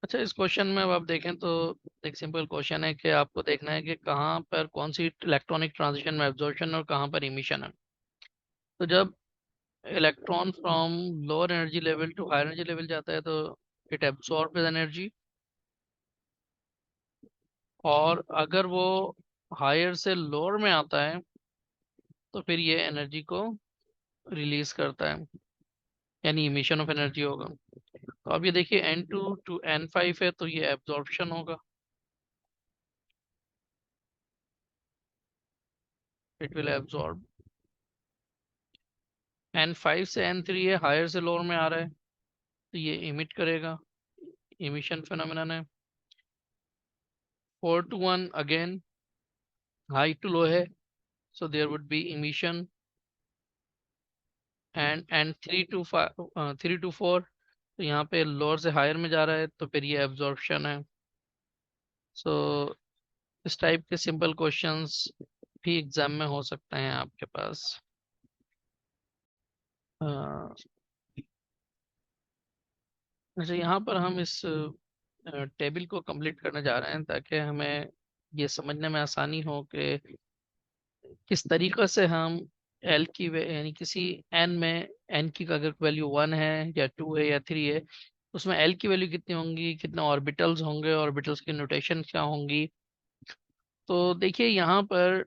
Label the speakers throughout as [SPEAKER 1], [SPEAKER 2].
[SPEAKER 1] अच्छा, इस क्वेश्चन में अब आप देखें तो एक सिंपल क्वेश्चन है कि आपको देखना है कि कहाँ पर कौन सी इलेक्ट्रॉनिक ट्रांजिशन में एब्जॉर्प्शन और कहाँ पर इमिशन है। तो जब electron from lower energy level to higher energy level जाता है तो इट एब्सॉर्ब एनर्जी, और अगर वो हायर से लोअर में आता है तो फिर ये एनर्जी को रिलीज करता है, यानी इमिशन ऑफ एनर्जी होगा। तो अब ये देखिए N2 टू N5 है तो ये एब्जॉर्प्शन होगा, इट विल एब्जॉर्ब। N5 से N3 है, हायर से लोअर में आ रहा है तो ये इमिट करेगा, इमिशन फेनोमेनन है। 4 to 1 again high to low है, so there would be emission, and 3 to 4 तो यहाँ पे लोअर से हायर में जा रहा है तो फिर ये एब्जॉर्प्शन है। सो इस टाइप के सिंपल क्वेश्चंस भी एग्जाम में हो सकते हैं आपके पास। अच्छा, यहाँ पर हम इस टेबल को कंप्लीट करने जा रहे हैं ताकि हमें ये समझने में आसानी हो कि किस तरीक़े से हम एल की यानी किसी एन में एन की अगर वैल्यू 1 है या 2 है या 3 है, उसमें एल की वैल्यू कितनी होंगी, कितने ऑर्बिटल्स होंगे, ऑर्बिटल्स की नोटेशन क्या होंगी। तो देखिए यहाँ पर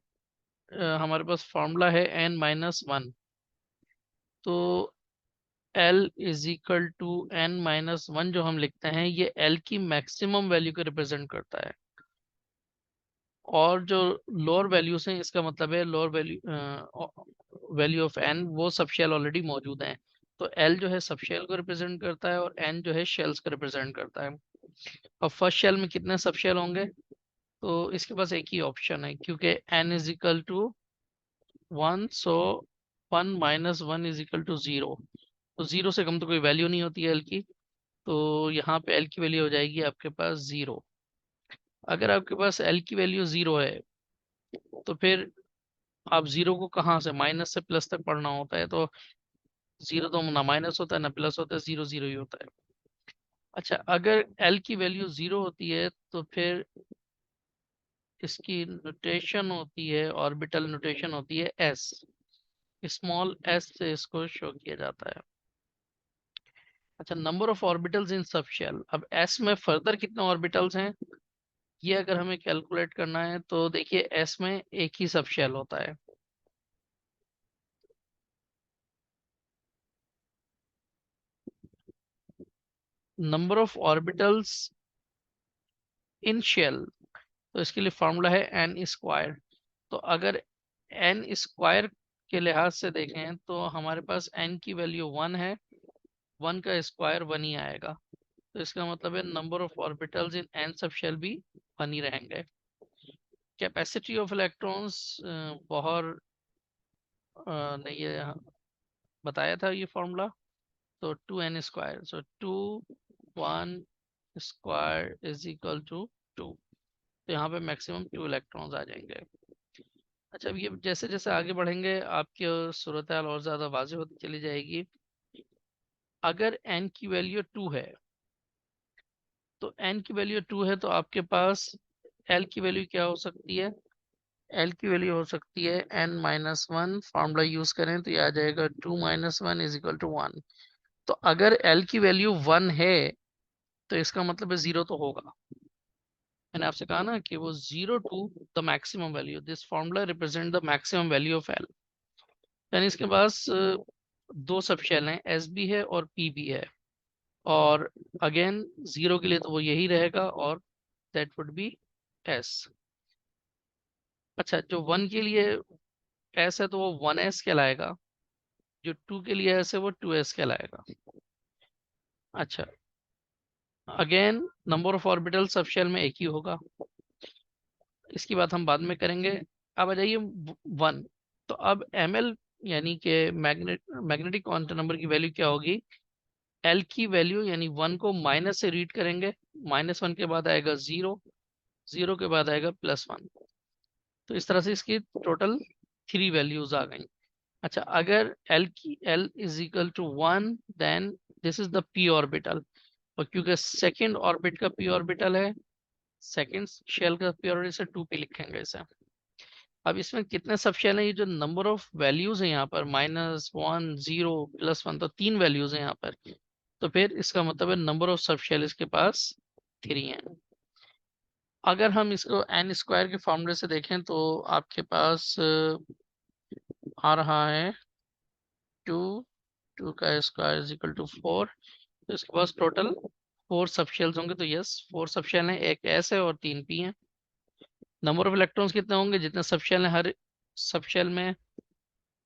[SPEAKER 1] हमारे पास फॉर्मूला है n-1। तो L is equal to n-1 जो हम लिखते हैं ये L की मैक्सिमम वैल्यू को रिप्रेजेंट करता है, और जो लोअर वैल्यूज हैं इसका मतलब है लोअर वैल्यू ऑफ n वो सब शेल ऑलरेडी मौजूद हैं। तो L जो है सब शेल को रिप्रेजेंट करता है और n जो है शेल्स को रिप्रेजेंट करता है। अब फर्स्ट शेल में कितने सब शेल होंगे, तो इसके पास एक ही ऑप्शन है क्योंकि n is equal to 1, so 1 - 1 is equal to 0। तो 0 से कम तो कोई वैल्यू नहीं होती है L की, तो यहाँ पे L की वैल्यू हो जाएगी आपके पास 0। अगर आपके पास L की वैल्यू 0 है तो फिर आप 0 को कहाँ से माइनस से प्लस तक पढ़ना होता है, तो 0 तो ना माइनस होता है ना प्लस होता है, 0 0 ही होता है। अच्छा, अगर L की वैल्यू 0 होती है तो फिर इसकी नोटेशन होती है, ऑर्बिटल नोटेशन होती है S, स्मॉल s से इसको शो किया जाता है। अच्छा, नंबर ऑफ ऑर्बिटल्स इन सब शेल। अब S में फर्दर कितने ऑर्बिटल्स हैं ये अगर हमें कैलकुलेट करना है तो देखिए S में एक ही सब शेल होता है। Number of orbitals in shell, तो इसके लिए फॉर्मूला है n स्क्वायर। तो अगर n स्क्वायर के लिहाज से देखें तो हमारे पास n की वैल्यू 1 है, 1 का स्क्वायर 1 ही आएगा, तो इसका मतलब है number of orbitals in n sub shell भी 1 ही रहेंगे। कैपेसिटी ऑफ इलेक्ट्रॉन्स बोहर ने ये बताया था ये फॉर्मूला। तो 2n square, so 2 1 square is equal to 2। तो यहाँ पे मैक्सिमम 2 इलेक्ट्रॉन्स आ जाएंगे। अच्छा, अब ये जैसे जैसे आगे बढ़ेंगे आपकी सूरत हाल और ज़्यादा वाज़ेह होती चली जाएगी। अगर n की वैल्यू 2 है तो n की वैल्यू 2 है तो आपके पास l की वैल्यू क्या हो सकती है, l की वैल्यू हो सकती है n-1। फार्मूला यूज करें तो ये आ जाएगा 2 - 1 इज इक्वल टू 1। तो अगर l की वैल्यू 1 है तो इसका मतलब है 0 तो होगा। मैंने आपसे कहा ना कि वो 0 to the maximum value, this formula represent the maximum value of l। यानी इसके पास दो सब शेल हैं, एस भी है और पी भी है, और अगेन 0 के लिए तो वो यही रहेगा और दैट वुड बी एस। अच्छा, जो 1 के लिए एस है तो वो 1s कहलाएगा, जो 2 के लिए एस है वो 2s कहलाएगा। अच्छा, again number of orbital sub shell में एक ही होगा, इसकी बात हम बाद में करेंगे। अब आ जाइए 1। तो अब ml यानी कि मैग्नेटिक क्वांटम नंबर की वैल्यू क्या होगी, L की वैल्यू यानी 1 को माइनस से रीड करेंगे, -1 के बाद आएगा 0, 0 के बाद आएगा +1। तो इस तरह से इसकी टोटल 3 वैल्यूज आ गई। अच्छा, अगर L is equal to 1 then this is the p orbital. और क्योंकि सेकंड ऑर्बिट का पी ऑर्बिटल है, सेकंड शेल का पी ऑर्बिटल से 2p लिखेंगे इसे। अब इसमें कितने सब शेल हैं, ये जो नंबर ऑफ वैल्यूज है यहाँ पर -1 0 +1, तो 3 वैल्यूज है यहाँ पर। तो फिर इसका मतलब है नंबर ऑफ सब शेल इसके पास 3 है। अगर हम इसको एन स्क्वायर के फॉर्मूले से देखें तो आपके पास आ रहा है 2, 2 का स्क्वायर इज इक्वल टू 4। तो इसके पास टोटल 4 सब शेल्स होंगे। तो यस 4 सब शेल हैं, एक एस है और 3 पी हैं। नंबर ऑफ इलेक्ट्रॉन्स कितने होंगे, जितने सब शेल हैं हर सब शेल में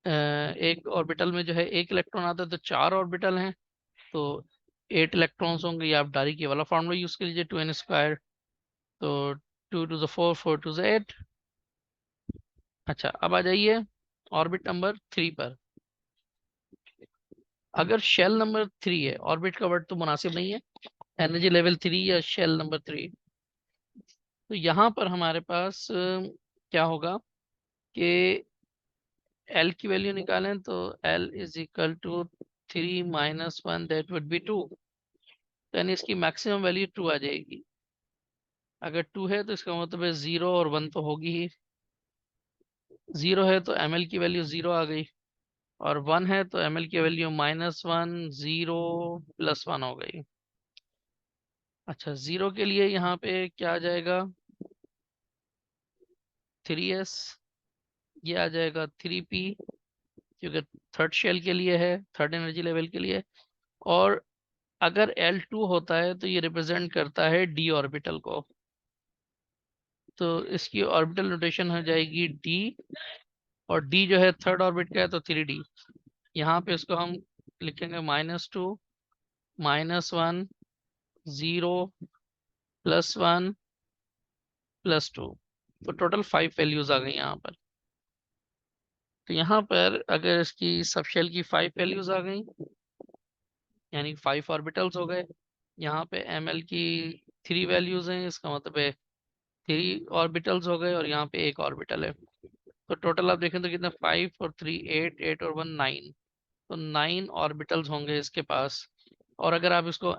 [SPEAKER 1] एक ऑर्बिटल में जो है एक इलेक्ट्रॉन आता है, तो 4 ऑर्बिटल हैं, तो 8 इलेक्ट्रॉन्स होंगे। या आप डायरेक्ट ये वाला फॉर्मूला यूज कर लीजिए 2n स्क्वायर, तो 2 टू द 4, 4 टू द 8। अच्छा अब आ जाइए ऑर्बिट नंबर 3 पर। अगर शेल नंबर 3 है, ऑर्बिट का वर्ड तो मुनासिब नहीं है, एनर्जी लेवल 3 या शेल नंबर 3, तो यहाँ पर हमारे पास क्या होगा कि एल की वैल्यू निकालें तो l is equal to 3 - 1, that would be 2। यानी इसकी मैक्सिमम वैल्यू 2 आ जाएगी। अगर 2 है तो इसका मतलब है 0 और 1 तो होगी ही। 0 है तो ml की वैल्यू 0 आ गई, और 1 है तो ml की वैल्यू -1 0 +1 हो गई। अच्छा 0 के लिए यहाँ पे क्या आ जाएगा, 3s, ये आ जाएगा 3p, क्योंकि थर्ड शेल के लिए है, थर्ड एनर्जी लेवल के लिए। और अगर L2 होता है तो ये रिप्रेजेंट करता है d ऑर्बिटल को, तो इसकी ऑर्बिटल नोटेशन हो जाएगी d, और d जो है थर्ड ऑर्बिट का है तो 3d। यहाँ पे इसको हम लिखेंगे -2 -1 0 +1 +2, तो टोटल 5 वैल्यूज आ गई यहाँ पर। तो यहाँ पर अगर इसकी सब शेल की 5 वैल्यूज आ गई, यानी 5 ऑर्बिटल्स हो गए। यहाँ पे ml की 3 वैल्यूज हैं, इसका मतलब है 3 ऑर्बिटल्स हो गए, और यहाँ पे एक ऑर्बिटल है। तो टोटल आप देखें तो कितना, 5 और 3 8, 8 और 1 9, तो 9 ऑर्बिटल्स होंगे इसके पास। और अगर आप इसको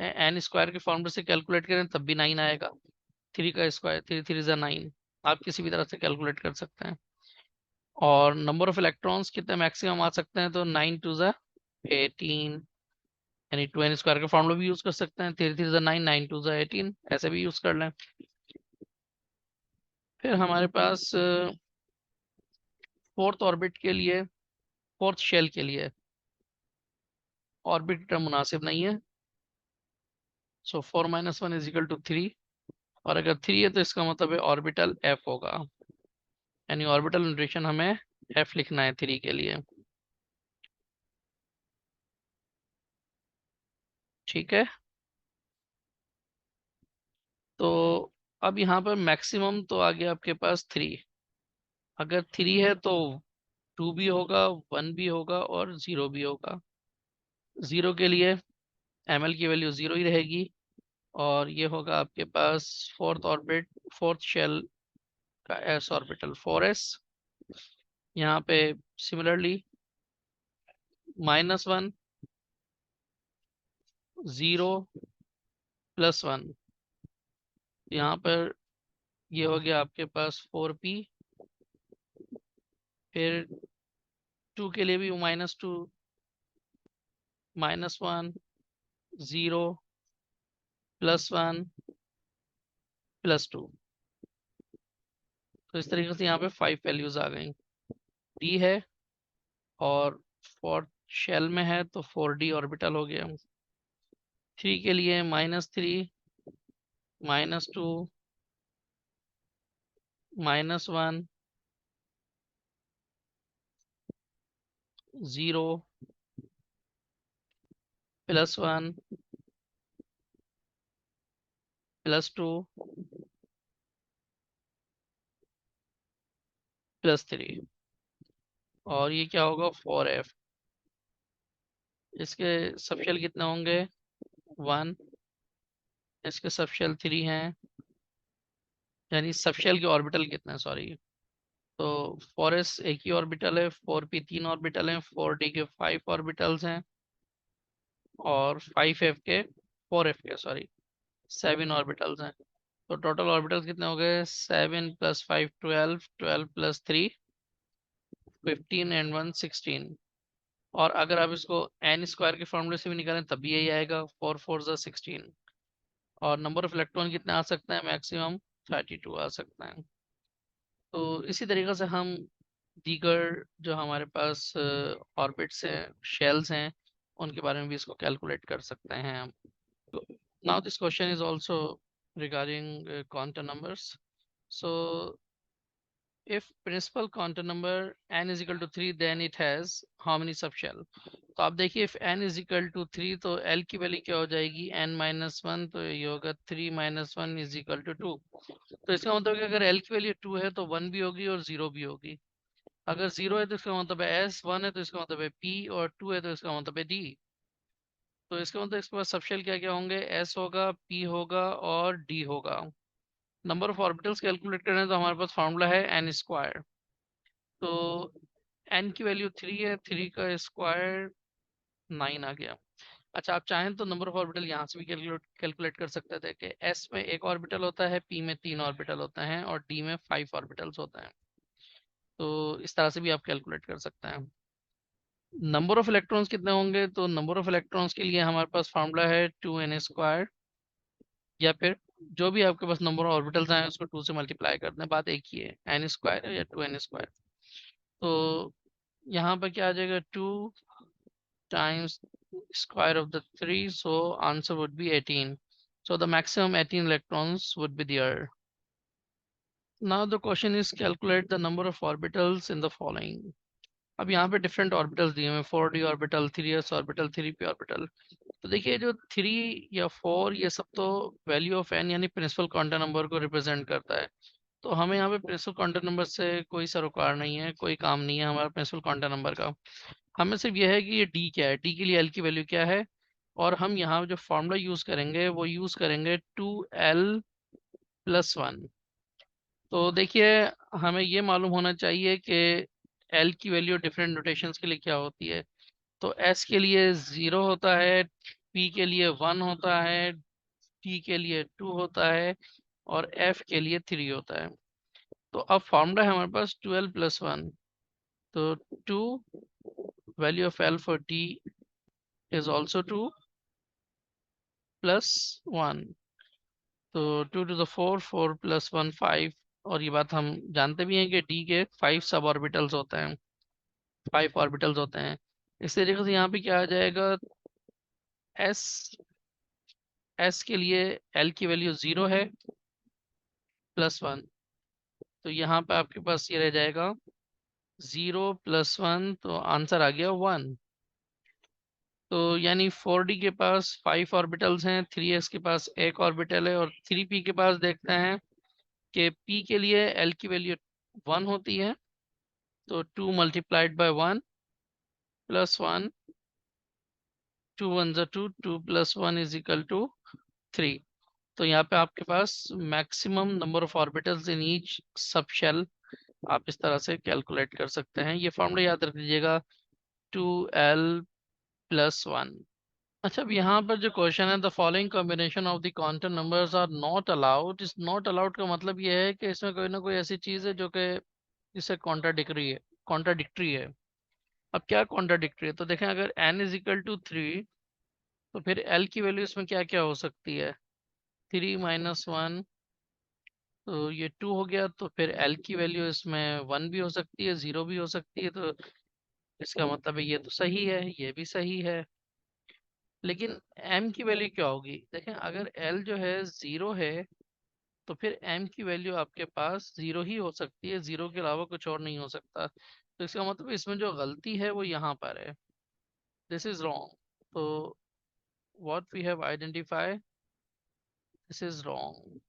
[SPEAKER 1] एन स्क्वायर के फॉर्मूले से कैलकुलेट करें तब भी 9 आएगा। 3 का स्क्वायर, 3 3 ज़ा 9, आप किसी भी तरह से कैलकुलेट कर सकते हैं। और नंबर ऑफ इलेक्ट्रॉन्स कितने मैक्सिमम आ सकते हैं, तो 9 2 ज़ा 18, यानी 2n स्क्वायर का फॉर्मूला भी यूज कर सकते हैं। 3 3 ज़ा 9, 9 2 ज़ा 18, ऐसे भी यूज कर लें। फिर हमारे पास फोर्थ ऑर्बिट के लिए, फोर्थ शेल के लिए ऑर्बिट टर्म मुनासिब नहीं है। सो 4 - 1 इज इक्वल टू 3, और अगर 3 है तो इसका मतलब है ऑर्बिटल f होगा, यानी ऑर्बिटल नोटेशन हमें f लिखना है 3 के लिए। ठीक है, तो अब यहाँ पर मैक्सिमम तो आ गया आपके पास 3। अगर 3 है तो 2 भी होगा, 1 भी होगा और 0 भी होगा। 0 के लिए ml की वैल्यू 0 ही रहेगी, और ये होगा आपके पास फोर्थ ऑर्बिट, फोर्थ शेल का s ऑर्बिटल 4s। यहाँ पे सिमिलरली -1 0 +1, यहाँ पर ये हो गया आपके पास 4p। फिर 2 के लिए भी -2 -1 0 +1 +2, तो इस तरीके से यहाँ पे 5 वैल्यूज आ गई। d है और फोर्थ शेल में है तो 4d ऑर्बिटल हो गया। 3 के लिए -3 -2 -1 0 +1 +2 +3, और ये क्या होगा 4f। इसके सब शेल कितने होंगे, 1, इसके सब शेल 3 हैं, यानी सब शेल के ऑर्बिटल कितने हैं, सॉरी। तो 4s एक ही ऑर्बिटल है, 4p 3 ऑर्बिटल हैं, 4d के 5 ऑर्बिटल्स हैं, और 5f के 4f के, सॉरी 7 ऑर्बिटल्स हैं। तो टोटल ऑर्बिटल्स कितने हो गए? 7 + 5 12, 12 + 3 15 एंड 1 16। और अगर आप इसको एन स्क्वायर के फॉर्मूले से भी निकालें तब भी यही आएगा, 4 4 ज़ा 16। और नंबर ऑफ इलेक्ट्रॉन कितने आ सकते हैं? मैक्सिमम 32 आ सकते हैं। तो इसी तरीके से हम दीगर जो हमारे पास ऑर्बिट्स हैं, शेल्स हैं, उनके बारे में भी इसको कैलकुलेट कर सकते हैं हम। Now this question is also regarding quantum numbers. So if principal quantum number n is equal to 3, then it has how many subshell? तो आप देखिए if n is equal to 3 तो l की वैल्यू क्या हो जाएगी? n - 1, तो ये होगा 3 - 1 is equal to 2। तो इसका मतलब है अगर l की वैल्यू 2 है तो 1 भी होगी और 0 भी होगी। अगर 0 है तो इसका मतलब है s, 1 है तो इसका मतलब है p, और 2 है तो इसका मतलब है d। तो इसका मतलब इसके पास सबशेल क्या क्या होंगे? s होगा, p होगा और d होगा। नंबर ऑफ ऑर्बिटल्स कैलकुलेट करना है तो हमारे पास फार्मूला है n स्क्वायर। तो n की वैल्यू 3 है, 3 का स्क्वायर 9 आ गया। अच्छा, आप चाहें तो नंबर ऑफ ऑर्बिटल यहाँ से भी कैलकुलेट कर सकते थे कि s में एक ऑर्बिटल होता है, p में 3 ऑर्बिटल होते हैं और d में 5 ऑर्बिटल्स होते हैं। तो इस तरह से भी आप कैलकुलेट कर सकते हैं। नंबर ऑफ इलेक्ट्रॉन्स कितने होंगे? तो नंबर ऑफ इलेक्ट्रॉन्स के लिए हमारे पास फार्मूला है 2n स्क्वायर, या फिर जो भी आपके पास नंबर ऑफ ऑर्बिटल्स आए उसको 2 से मल्टीप्लाई कर दें, बात एक ही है, n स्क्वायर या 2n स्क्वायर। तो यहाँ पर क्या आ जाएगा? 2 times square of the 3, so answer would be 18. So the maximum 18 electrons would be there. Now the question is calculate the number of orbitals in the following. अब यहाँ पे different orbitals दिए हैं, 4d orbital, 3s orbital, 3p orbital. तो देखिए जो 3 या 4 ये सब तो वैल्यू ऑफ n यानी प्रिंसिपल क्वांटम नंबर को रिप्रेजेंट करता है। तो हमें यहाँ पे प्रिंसिपल क्वांटम नंबर से कोई सरोकार नहीं है, कोई काम नहीं है हमारा प्रिंसिपल क्वांटम नंबर का। हमें सिर्फ यह है कि ये डी क्या है, डी के लिए एल की वैल्यू क्या है। और हम यहाँ जो फॉर्मूला यूज करेंगे वो यूज करेंगे 2l + 1। तो देखिए हमें ये मालूम होना चाहिए कि एल की वैल्यू डिफरेंट नोटेशंस के लिए क्या होती है। तो एस के लिए 0 होता है, पी के लिए 1 होता है, टी के लिए 2 होता है और एफ के लिए 3 होता है। तो अब फॉर्मूला है हमारे पास 2l + 1। तो 2, value of L for T is also 2 + 1। तो 2 to the 4, 4 + 1 5। और ये बात हम जानते भी हैं कि डी के 5 सब ऑर्बिटल्स होते हैं, 5 ऑर्बिटल्स होते हैं। इस तरीके से यहाँ पे क्या आ जाएगा? एस के लिए एल की वैल्यू 0 है, +1। तो यहाँ पे आपके पास ये रह जाएगा 0 + 1, तो आंसर आ गया 1। तो यानी 4d के पास 5 ऑर्बिटल्स हैं, 3s के पास एक ऑर्बिटल है और 3p के पास देखते हैं कि p के लिए l की वैल्यू 1 होती है। तो 2 × 1 + 1, 2 1 = 2, 2 + 1 = 3। तो यहाँ पे आपके पास maximum number of orbitals in each sub shell आप इस तरह से कैलकुलेट कर सकते हैं। ये फॉर्मूला याद रख लीजिएगा, 2l + 1। अच्छा, अब यहाँ पर जो क्वेश्चन है, the following combination of the quantum numbers are not allowed. इस नॉट अलाउड का मतलब ये है कि इसमें कोई ना कोई ऐसी चीज है जो कि इससे कॉन्ट्राडिक्टरी है। अब क्या कॉन्ट्राडिक्टरी है? तो देखें, अगर n = 3 तो फिर l की वैल्यू इसमें क्या क्या हो सकती है? 3 - 1, तो ये 2 हो गया। तो फिर l की वैल्यू इसमें 1 भी हो सकती है, 0 भी हो सकती है। तो इसका मतलब है ये तो सही है, ये भी सही है। लेकिन m की वैल्यू क्या होगी? देखें, अगर l जो है 0 है तो फिर m की वैल्यू आपके पास 0 ही हो सकती है, 0 के अलावा कुछ और नहीं हो सकता। तो इसका मतलब इसमें जो गलती है वो यहाँ पर है, दिस इज रॉन्ग। तो what we have identify, this is wrong.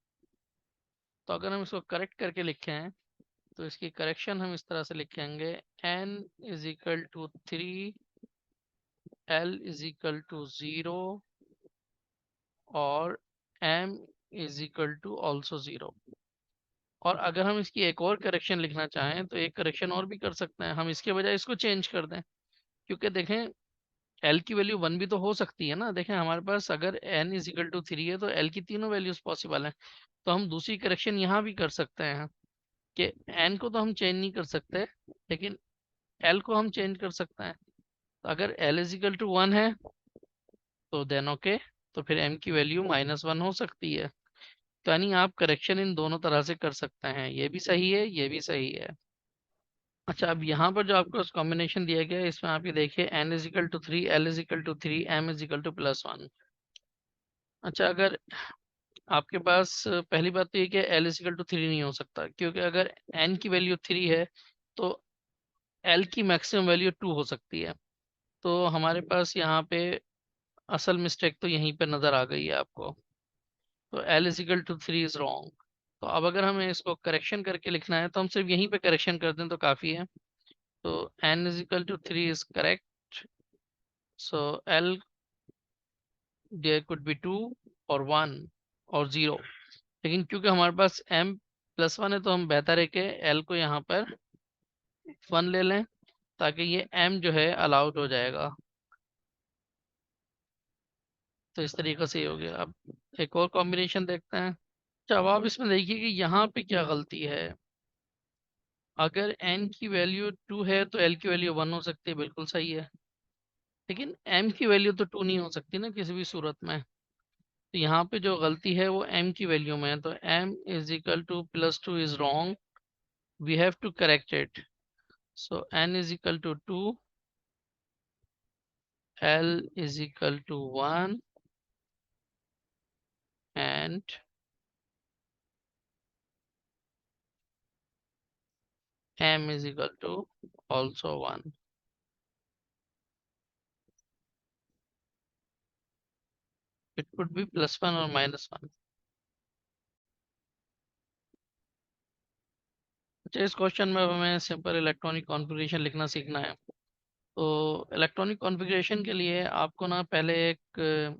[SPEAKER 1] तो अगर हम इसको करेक्ट करके लिखें तो इसकी करेक्शन हम इस तरह से लिखेंगे, n = 3, l = 0 और m also 0। और अगर हम इसकी एक और करेक्शन लिखना चाहें तो एक करेक्शन और भी कर सकते हैं, हम इसके बजाय इसको चेंज कर दें। क्योंकि देखें, एल की वैल्यू 1 भी तो हो सकती है ना। देखें हमारे पास अगर n इज इक्वल टू 3 है तो एल की तीनों वैल्यूज पॉसिबल हैं। तो हम दूसरी करेक्शन यहाँ भी कर सकते हैं कि n को तो हम चेंज नहीं कर सकते, लेकिन l को हम चेंज कर सकते हैं। तो अगर l इज इक्वल टू 1 है तो देन ओके, तो फिर m की वैल्यू -1 हो सकती है। तो यानी आप करेक्शन इन दोनों तरह से कर सकते हैं, ये भी सही है, ये भी सही है। अच्छा, अब यहाँ पर जो आपको कॉम्बिनेशन दिया गया है इसमें आप ये देखिए n is equal to 3, l is equal to 3, m is equal to +1। अच्छा, अगर आपके पास पहली बात तो ये कि l इज इक्वल टू 3 नहीं हो सकता, क्योंकि अगर n की वैल्यू 3 है तो l की मैक्सिमम वैल्यू 2 हो सकती है। तो हमारे पास यहाँ पे असल मिस्टेक तो यहीं पे नज़र आ गई है आपको। तो l is equal to 3 is wrong. तो अब अगर हमें इसको करेक्शन करके लिखना है तो हम सिर्फ यहीं पे करेक्शन कर दें तो काफ़ी है। तो n is equal to 3 is correct. So l there could be 2 और 1 और 0। लेकिन क्योंकि हमारे पास m+1 है तो हम बेहतर है कि l को यहाँ पर 1 ले लें, ताकि ये m जो है अलाउड हो जाएगा। तो इस तरीके से ही हो गया। अब एक और कॉम्बिनेशन देखते हैं। अच्छा, अब आप इसमें देखिए कि यहाँ पे क्या गलती है। अगर n की वैल्यू 2 है तो l की वैल्यू 1 हो सकती है, बिल्कुल सही है। लेकिन m की वैल्यू तो 2 नहीं हो सकती ना किसी भी सूरत में। तो यहाँ पे जो गलती है वो m की वैल्यू में है। तो m is equal to +2 is wrong, we have to correct it. So n is equal to 2, l is equal to 1 and m is equal to also 1. It could be +1 or -1. अच्छा, इस question में हमें simple electronic configuration लिखना सीखना है। तो electronic configuration के लिए आपको ना पहले एक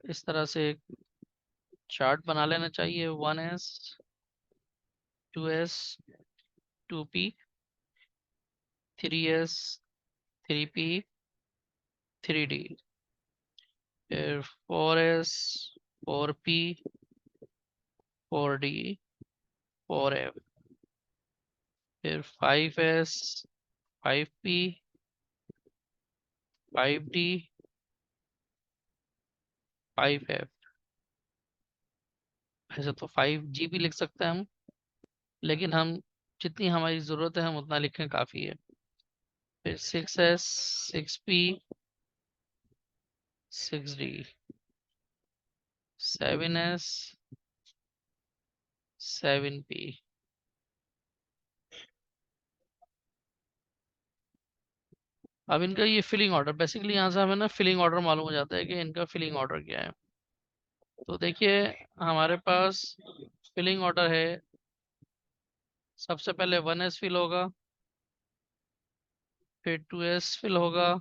[SPEAKER 1] इस तरह से चार्ट बना लेना चाहिए। 1s 2s 2p 3s 3p 3d, फिर 4s 4p 4d 4f, फिर 5s 5p 5d 5f। ऐसे तो 5g भी लिख सकते हैं हम, लेकिन हम जितनी हमारी ज़रूरत है हम उतना लिखें काफ़ी है। फिर 6s 6p 6d 7s 7p। अब इनका ये फिलिंग ऑर्डर, बेसिकली यहाँ से हमें ना फिलिंग ऑर्डर मालूम हो जाता है कि इनका फिलिंग ऑर्डर क्या है। तो देखिए हमारे पास फिलिंग ऑर्डर है, सबसे पहले 1s फिल होगा, फिर 2s फिल होगा,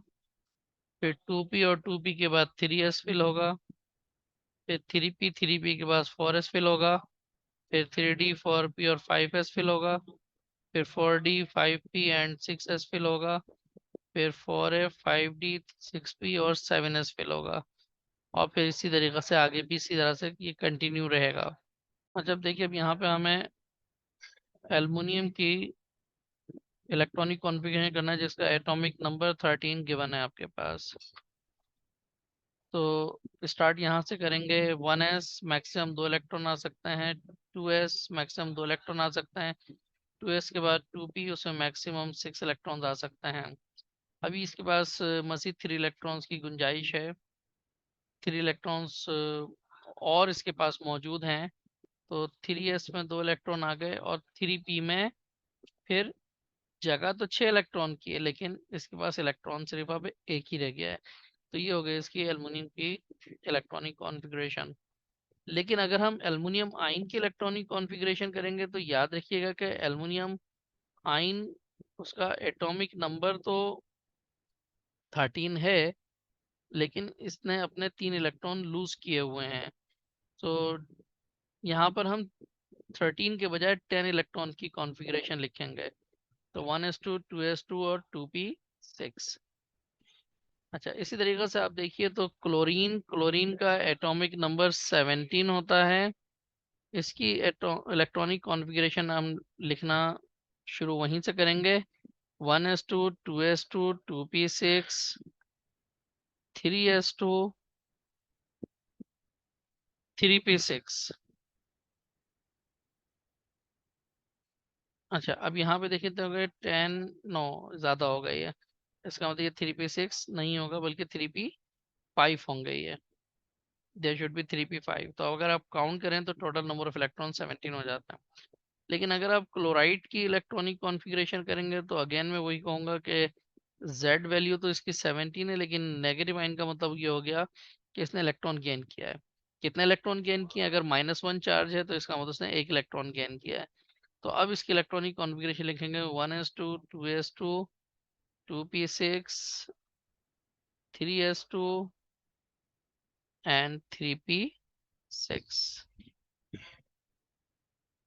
[SPEAKER 1] फिर 2p और 2p के बाद 3s फिल होगा, फिर 3p के बाद 4s फिल होगा, फिर 3d 4p और 5s फिल होगा, फिर 4d 5p and 6s fill होगा, फिर 4f 5d 6p और 7s फिल होगा। और फिर इसी तरीके से आगे भी इसी तरह से ये कंटिन्यू रहेगा। और जब देखिए अब यहाँ पे हमें एल्युमिनियम की इलेक्ट्रॉनिक कॉन्फ़िगरेशन करना है जिसका एटॉमिक नंबर 13 गिवन है आपके पास। तो स्टार्ट यहाँ से करेंगे। 1s मैक्सिमम 2 इलेक्ट्रॉन आ सकते हैं, 2s मैक्सिमम 2 इलेक्ट्रॉन आ सकते हैं, 2s के बाद 2p उसमें मैक्सिमम 6 इलेक्ट्रॉन्स आ सकते हैं। अभी इसके पास मज़ीद 3 इलेक्ट्रॉन्स की गुंजाइश है। 3 इलेक्ट्रॉन्स और इसके पास मौजूद हैं। तो 3s में 2 इलेक्ट्रॉन आ गए और 3p में फिर जगह तो 6 इलेक्ट्रॉन की है, लेकिन इसके पास इलेक्ट्रॉन सिर्फ अब एक ही रह गया है। तो ये हो गई इसकी एल्युमिनियम की इलेक्ट्रॉनिक कॉन्फ़िगरेशन। लेकिन अगर हम एल्युमिनियम आयन की इलेक्ट्रॉनिक कॉन्फ़िगरेशन करेंगे तो याद रखिएगा कि एल्युमिनियम आयन उसका एटॉमिक नंबर तो 13 है, लेकिन इसने अपने 3 इलेक्ट्रॉन लूज किए हुए हैं। तो यहाँ पर हम 13 के बजाय 10 इलेक्ट्रॉन की कॉन्फ़िगरेशन लिखेंगे। तो 1s2 2s2 और 2p6। अच्छा, इसी तरीके से आप देखिए तो क्लोरीन, क्लोरीन का एटॉमिक नंबर 17 होता है। इसकी इलेक्ट्रॉनिक कॉन्फ़िगरेशन हम लिखना शुरू वहीं से करेंगे। 1s2, 2s2, 2p6, 3s2, 3p6। अच्छा, अब यहाँ पे देखिए तो हो गए 10, नो ज़्यादा हो गई है। इसका मतलब ये 3p6 नहीं होगा बल्कि 3p5 होंगे ये। There should be 3p5। तो अगर आप काउंट करें तो टोटल नंबर ऑफ इलेक्ट्रॉन 17 हो जाता है। लेकिन अगर आप क्लोराइड की इलेक्ट्रॉनिक कॉन्फ़िगरेशन करेंगे तो अगेन मैं वही कहूँगा कि Z वैल्यू तो इसकी 17 है, लेकिन नेगेटिव आइन का मतलब ये हो गया कि इसने इलेक्ट्रॉन गेन किया है। कितने इलेक्ट्रॉन गेन किए? अगर -1 चार्ज है तो इसका मतलब इसने एक इलेक्ट्रॉन गेन किया है। तो अब इसकी इलेक्ट्रॉनिक कॉन्फ़िगरेशन लिखेंगे 1s2, 2s2, 2p6, 3s2 and 3p6।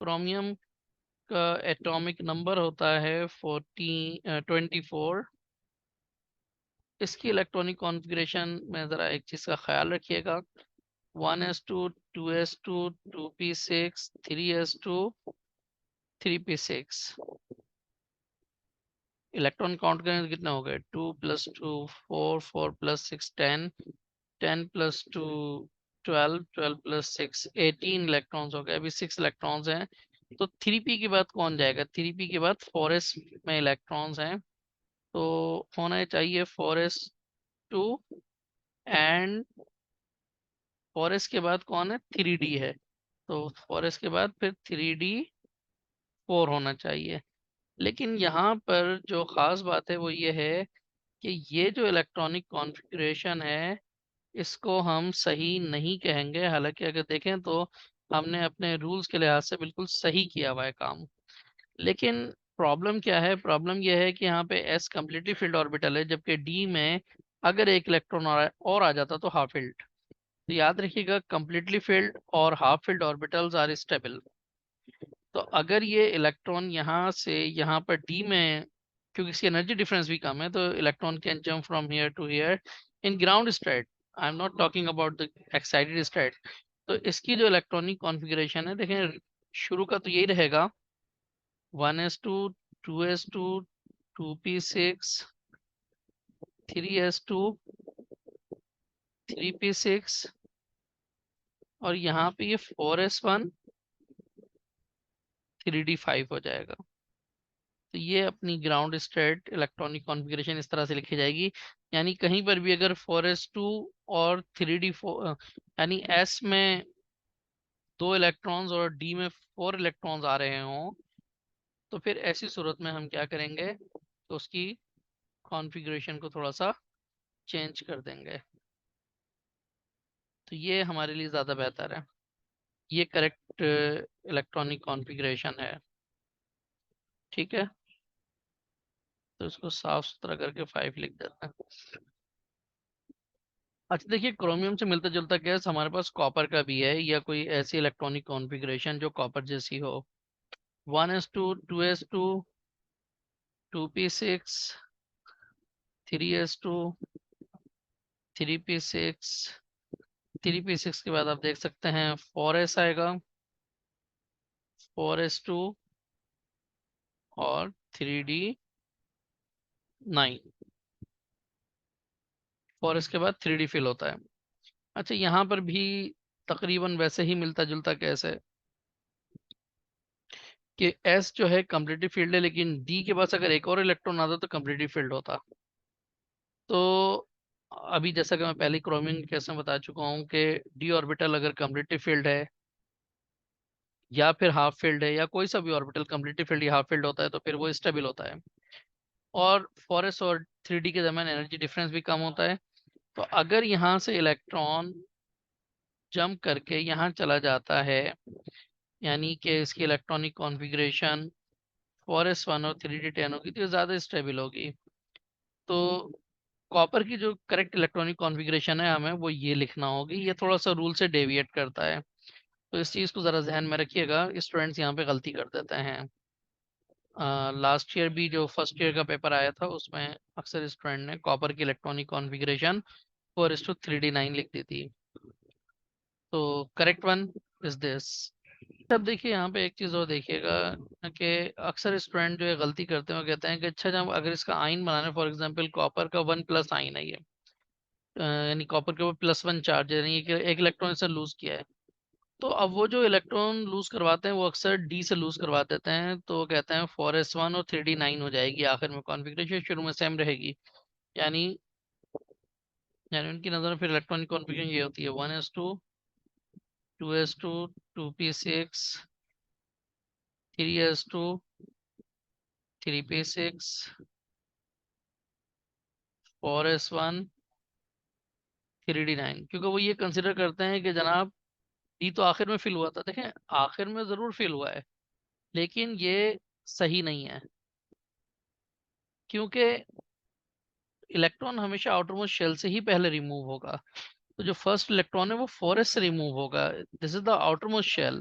[SPEAKER 1] Chromium का एटॉमिक नंबर होता है 24। इसकी इलेक्ट्रॉनिक कॉन्फ़िगरेशन में ज़रा एक चीज़ का ख्याल रखिएगा। 1s2, 2s2, 2p6, 3s2, 3p6। Electron count करें तो कितने हो गए? 2 + 2 4, 4 + 6 10, 10 + 2 12, 12 + 6 18 इलेक्ट्रॉन्स हो गए। अभी 6 इलेक्ट्रॉन्स हैं। तो 3p के बाद कौन जाएगा? 3p के बाद 4s में इलेक्ट्रॉन्स हैं, तो होना चाहिए 4s2, एंड 4s के बाद कौन है? 3d है। तो 4s के बाद फिर 3d4 होना चाहिए। लेकिन यहाँ पर जो ख़ास बात है वो ये है कि ये जो इलेक्ट्रॉनिक कॉन्फ़िगरेशन है इसको हम सही नहीं कहेंगे। हालांकि अगर देखें तो हमने अपने रूल्स के लिहाज से बिल्कुल सही किया हुआ है काम। लेकिन प्रॉब्लम क्या है? प्रॉब्लम यह है कि यहाँ पे s कम्प्लीटली फिल्ड ऑर्बिटल है, जबकि d में अगर एक इलेक्ट्रॉन और आ जाता तो हाफ फिल्ड। तो याद रखिएगा, कम्प्लीटली फिल्ड और half filled orbitals are stable. तो अगर ये इलेक्ट्रॉन यहाँ से यहाँ पर डी में, क्योंकि इसकी एनर्जी डिफरेंस भी कम है, तो electron can jump from here to here in ground state. I am not talking about the excited state. तो इसकी जो इलेक्ट्रॉनिक कॉन्फ़िगरेशन है, देखें शुरू का तो यही रहेगा 1s2, 2s2, 2p6, 3s2, 3p6, और यहाँ पे ये 4s1, 3d5 हो जाएगा। तो ये अपनी ग्राउंड स्टेट इलेक्ट्रॉनिक कॉन्फ़िगरेशन इस तरह से लिखी जाएगी। यानी कहीं पर भी अगर 4s2 और 3d4, यानी s में 2 इलेक्ट्रॉन्स और d में 4 इलेक्ट्रॉन्स आ रहे हों, तो फिर ऐसी सूरत में हम क्या करेंगे? तो उसकी कॉन्फ़िगरेशन को थोड़ा सा चेंज कर देंगे। तो ये हमारे लिए ज़्यादा बेहतर है। ये करेक्ट इलेक्ट्रॉनिक कॉन्फ़िगरेशन है। ठीक है, तो इसको साफ सुथरा करके 5 लिख देते हैं। अच्छा, देखिए क्रोमियम से मिलता जुलता गैस हमारे पास कॉपर का भी है, या कोई ऐसी इलेक्ट्रॉनिक कॉन्फ़िगरेशन जो कॉपर जैसी हो। 1s2, 2s2, 2p6, 3s2, 3p6। 3p6 के बाद आप देख सकते हैं 4s आएगा, 4s2 और 3d9। 4s के बाद 3d फिल होता है। अच्छा, यहाँ पर भी तकरीबन वैसे ही मिलता जुलता गैस है कि S जो है कम्प्लीटली फील्ड है, लेकिन D के पास अगर एक और इलेक्ट्रॉन आता तो कम्प्लीटली फील्ड होता। तो अभी जैसा कि मैं पहले क्रोमियम केस में बता चुका हूँ कि डी ऑर्बिटल अगर कम्प्लीटली फील्ड है या फिर हाफ फील्ड है, या कोई सा भी ऑर्बिटल कम्प्लीटली फील्ड या हाफ फील्ड होता है, तो फिर वो स्टेबल होता है। और 4s और 3d के दरमियान एनर्जी डिफरेंस भी कम होता है। तो अगर यहाँ से इलेक्ट्रॉन जंप करके यहाँ चला जाता है, यानी कि इसकी इलेक्ट्रॉनिक कॉन्फ़िगरेशन 4s1 और 3d10 होगी, तो ज़्यादा स्टेबल होगी। तो कॉपर की जो करेक्ट इलेक्ट्रॉनिक कॉन्फ़िगरेशन है हमें वो ये लिखना होगी। ये थोड़ा सा रूल से डेविएट करता है, तो इस चीज़ को ज़रा ध्यान में रखिएगा। स्टूडेंट्स यहाँ पे गलती कर देते हैं। लास्ट ईयर भी जो फर्स्ट ईयर का पेपर आया था उसमें अक्सर स्टूडेंट ने कॉपर की इलेक्ट्रॉनिक कॉन्फ़िगरेशन 4:3D9 लिख दी थी। तो करेक्ट वन इज दिस। तब देखिए यहाँ पे एक चीज़ और देखिएगा कि अक्सर स्टूडेंट जो है गलती करते हैं वो कहते हैं कि अच्छा जब अगर इसका आयन बनाना है, फॉर एग्जांपल कॉपर का 1+ आयन है ये, यानी कॉपर के ऊपर +1 चार्ज है, यानी कि एक इलेक्ट्रॉन से लूज किया है। तो अब वो जो इलेक्ट्रॉन लूज करवाते हैं वो अक्सर डी से लूज करवा देते हैं, तो वो कहते हैं 4s1 और 3d9 हो जाएगी आखिर में, कॉन्फ़िगरेशन शुरू में सेम रहेगी। यानी यानी उनकी नज़र में फिर इलेक्ट्रॉनिक कॉन्फ़िगरेशन ये होती है 1s2 2s2 2p6 3s2 3p6 4s1 3d9, क्योंकि वो ये कंसिडर करते हैं कि जनाब डी तो आखिर में फिल हुआ था। देखें आखिर में जरूर फिल हुआ है, लेकिन ये सही नहीं है, क्योंकि इलेक्ट्रॉन हमेशा आउटर मोस्ट शेल से ही पहले रिमूव होगा। तो जो फर्स्ट इलेक्ट्रॉन है वो 4s से रिमूव होगा। This is the outer most shell,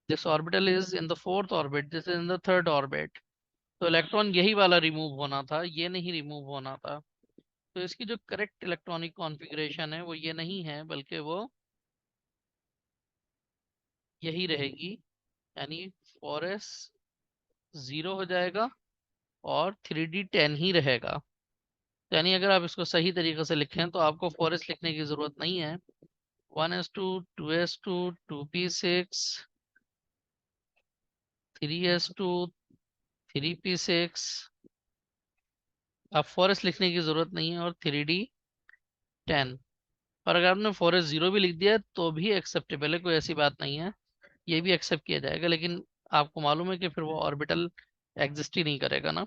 [SPEAKER 1] this orbital is in the fourth orbit, this is in the third orbit. तो इलेक्ट्रॉन यही वाला रिमूव होना था, ये नहीं रिमूव होना था। तो इसकी जो करेक्ट इलेक्ट्रॉनिक कॉन्फ़िगरेशन है वो ये नहीं है, बल्कि वो यही रहेगी, यानी 4s 0 हो जाएगा और 3d10 ही रहेगा। यानी अगर आप इसको सही तरीके से लिखें तो आपको 4s लिखने की जरूरत नहीं है। 1s2 2s2 2p6 3s2 3p6, आप 4s लिखने की जरूरत नहीं है, और 3d10। और अगर आपने 4s 0 भी लिख दिया है, तो भी एक्सेप्टेबल है, कोई ऐसी बात नहीं है, ये भी एक्सेप्ट किया जाएगा। लेकिन आपको मालूम है कि फिर वो ऑर्बिटल एग्जिस्ट ही नहीं करेगा ना,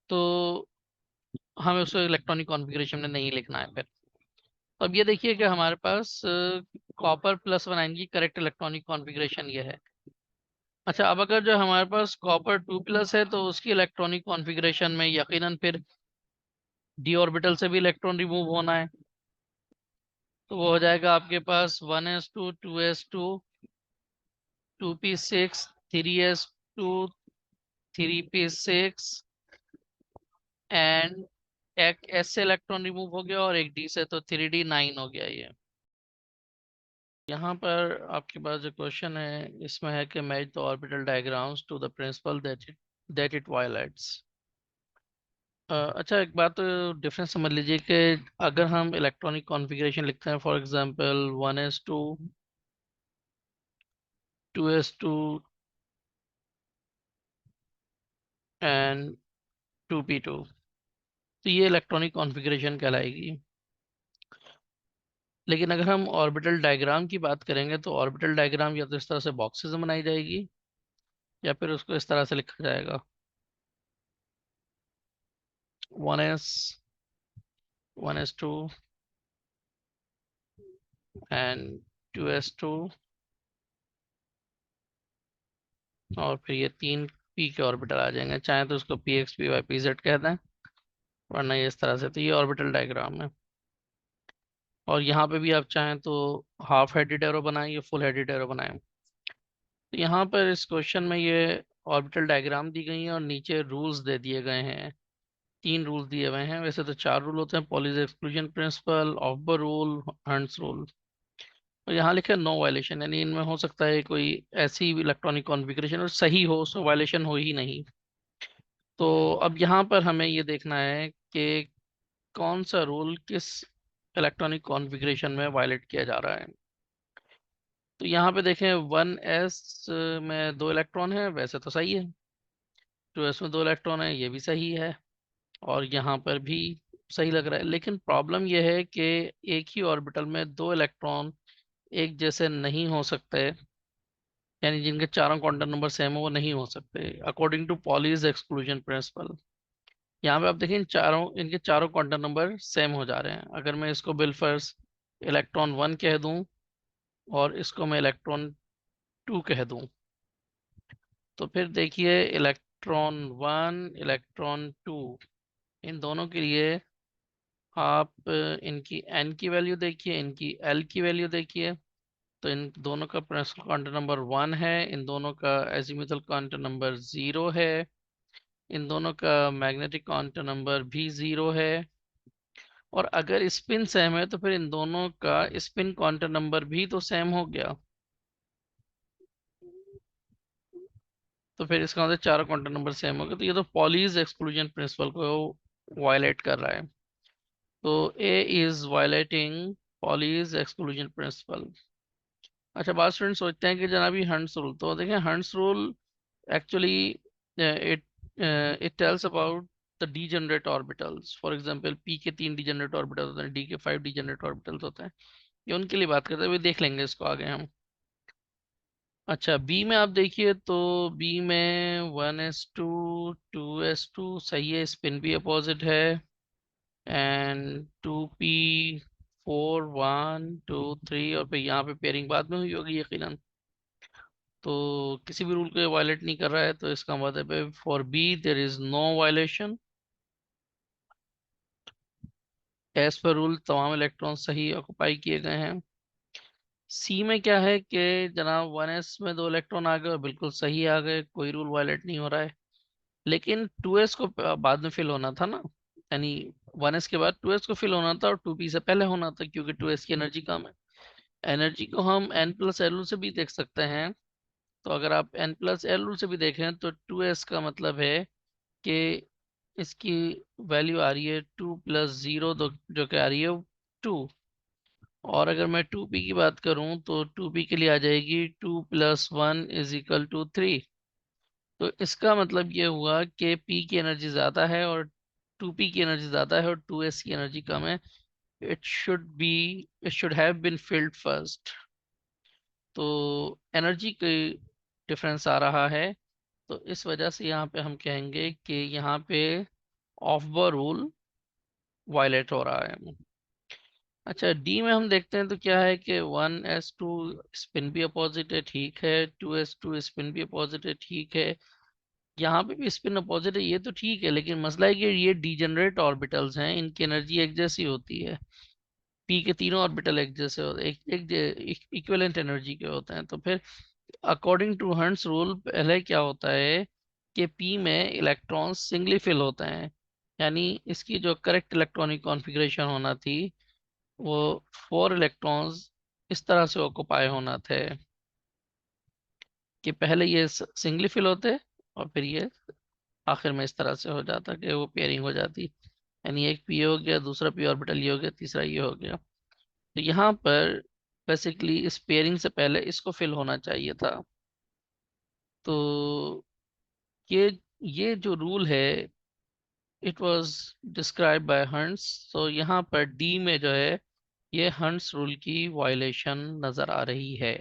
[SPEAKER 1] तो हमें उसको इलेक्ट्रॉनिक कॉन्फ़िगरेशन में नहीं लिखना है फिर। तो अब ये देखिए कि हमारे पास कॉपर +1 आयन की करेक्ट इलेक्ट्रॉनिक कॉन्फ़िगरेशन ये है। अच्छा, अब अगर जो हमारे पास कॉपर 2+ है तो उसकी इलेक्ट्रॉनिक कॉन्फ़िगरेशन में यकीनन फिर डी ऑर्बिटल से भी इलेक्ट्रॉन रिमूव होना है। तो वो हो जाएगा आपके पास 1s2 2s2 2p6 3s2 3p6 and एक एस से इलेक्ट्रॉन रिमूव हो गया और एक डी से, तो 3d9 हो गया ये। यहाँ पर आपके पास जो क्वेश्चन है इसमें है कि match the orbital diagrams to the principle that it violates. अच्छा, एक बात तो डिफरेंस समझ लीजिए कि अगर हम इलेक्ट्रॉनिक कॉन्फ़िगरेशन लिखते हैं, for example 1s2 2s2 and 2p2, तो ये इलेक्ट्रॉनिक कॉन्फ़िगरेशन कहलाएगी। लेकिन अगर हम ऑर्बिटल डायग्राम की बात करेंगे तो ऑर्बिटल डायग्राम या तो इस तरह से बॉक्सेस में बनाई जाएगी, या फिर उसको इस तरह से लिखा जाएगा 1s 1s2 एंड 2s2, और फिर ये 3p के ऑर्बिटल आ जाएंगे, चाहे तो उसको px py pz कह दें, वरना ये इस तरह से। तो ये ऑर्बिटल डायग्राम है। और यहाँ पे भी आप चाहें तो हाफ हेडेड एरो बनाएं या फुल हेडेड एरो बनाएं। तो यहाँ पर इस क्वेश्चन में ये ऑर्बिटल डायग्राम दी गई है और नीचे रूल्स दे दिए गए हैं। 3 रूल्स दिए हुए हैं, वैसे तो 4 रूल होते हैं, Pauli's exclusion principle, Aufbau rule, Hund's rule. और यहाँ लिखा है नो वायलेशन, यानी इनमें हो सकता है कोई ऐसी इलेक्ट्रॉनिक कॉन्फ़िगरेशन और सही हो, उसमें वायलेशन हो ही नहीं। तो अब यहाँ पर हमें ये देखना है कि कौन सा रूल किस इलेक्ट्रॉनिक कॉन्फ़िगरेशन में वायलेट किया जा रहा है। तो यहाँ पे देखें 1s में 2 इलेक्ट्रॉन है, वैसे तो सही है। 2s में 2 इलेक्ट्रॉन है, ये भी सही है। और यहाँ पर भी सही लग रहा है, लेकिन प्रॉब्लम यह है कि एक ही ऑर्बिटल में 2 इलेक्ट्रॉन एक जैसे नहीं हो सकते, यानी जिनके चारों क्वांटम नंबर सेम हो वो नहीं हो सकते according to Pauli's exclusion principle. यहाँ पे आप देखें इनके चारों क्वांटम नंबर सेम हो जा रहे हैं। अगर मैं इसको बिलफर्स इलेक्ट्रॉन 1 कह दूं और इसको मैं इलेक्ट्रॉन 2 कह दूं, तो फिर देखिए इलेक्ट्रॉन 1 इलेक्ट्रॉन 2, इन दोनों के लिए आप इनकी n की वैल्यू देखिए, इनकी l की वैल्यू देखिए। तो इन दोनों का प्रिंसिपल क्वांटम नंबर 1 है, इन दोनों का एजीमुथल क्वांटम नंबर 0 है, इन दोनों का मैग्नेटिक क्वांटम नंबर भी 0 है। और अगर स्पिन सेम है तो फिर इन दोनों का स्पिन क्वांटम नंबर भी तो सेम हो गया। तो फिर इसका मतलब चारों क्वांटम नंबर सेम हो गए, तो ये तो पॉलीज एक्सक्लूजन प्रिंसिपल को वायलेट कर रहा है। तो A is violating Pauli's exclusion principle. अच्छा, बात स्टूडेंट सोचते हैं कि जनाब ये हंट्स रूल, तो देखें hunts rule actually it it tells about the degenerate orbitals. For example P के 3 डीजेनरेट ऑर्बिटल्स होते हैं, डी के 5 डीजेनरेट ऑर्बिटल्स होते हैं। ये उनके लिए बात करते हुए देख लेंगे इसको आगे हम। अच्छा, बी में आप देखिए तो बी में 1s2 2s2 सही है, स्पिन भी अपोजिट है। एंड 2p 4 1 2 3, और फिर यहाँ पे पेयरिंग बाद में हुई होगी यकीनन। तो किसी भी रूल को वायलेट नहीं कर रहा है, तो इसका मतलब है for b there is no violation. As per rule तमाम इलेक्ट्रॉन सही ऑक्युपाई किए गए हैं। सी में क्या है कि जनाब 1s में 2 इलेक्ट्रॉन आ गए और बिल्कुल सही आ गए, कोई रूल वायलेट नहीं हो रहा है। लेकिन 2s को बाद में फिल होना था ना, यानी 1s के बाद 2s को फिल होना था और 2p से पहले होना था, क्योंकि 2s की एनर्जी कम है। एनर्जी को हम n प्लस एल से भी देख सकते हैं। तो अगर आप n प्लस एल से भी देखें तो 2s का मतलब है कि इसकी वैल्यू आ रही है 2 + 0, जो कि आ रही है 2। और अगर मैं 2p की बात करूं तो 2p के लिए आ जाएगी 2 + 1 = 3। तो इसका मतलब ये हुआ कि p की एनर्जी ज़्यादा है और 2p की एनर्जी ज़्यादा है और 2s की एनर्जी कम है। It should have been filled first. तो एनर्जी की डिफरेंस आ रहा है। तो इस वजह से यहाँ पे हम कहेंगे कि यहाँ पे ऑफ द रूल वायलेट हो रहा है। अच्छा, डी में हम देखते हैं तो क्या है कि 1s2 स्पिन भी अपोजिट है, ठीक है। 2s2 स्पिन भी अपोजिट है, ठीक है। यहाँ पे भी स्पिन अपोजिट है, ये तो ठीक है, लेकिन मसला है कि ये डीजेनरेट ऑर्बिटल्स हैं, इनकी एनर्जी एक जैसी होती है। पी के तीनों ऑर्बिटल एक जैसे होते हैं, एक इक्विवेलेंट एनर्जी के होते हैं। तो फिर अकॉर्डिंग टू हंट्स रूल पहले क्या होता है कि पी में इलेक्ट्रॉन सिंगली फिल होते हैं, यानी इसकी जो करेक्ट इलेक्ट्रॉनिक कॉन्फ़िगरेशन होना थी वो 4 इलेक्ट्रॉन्स इस तरह से ऑक्युपाई होना थे कि पहले ये सिंगली फिल होते और फिर ये आखिर में इस तरह से हो जाता कि वो पेयरिंग हो जाती। यानी एक पी हो गया, दूसरा पी ऑर्बिटल ये हो गया, तीसरा ये हो गया। तो यहाँ पर बेसिकली इस पेयरिंग से पहले इसको फिल होना चाहिए था। तो ये ये जो रूल है it was describe by hunts. तो यहाँ पर डी में जो है ये हंट्स रूल की वायलेशन नजर आ रही है।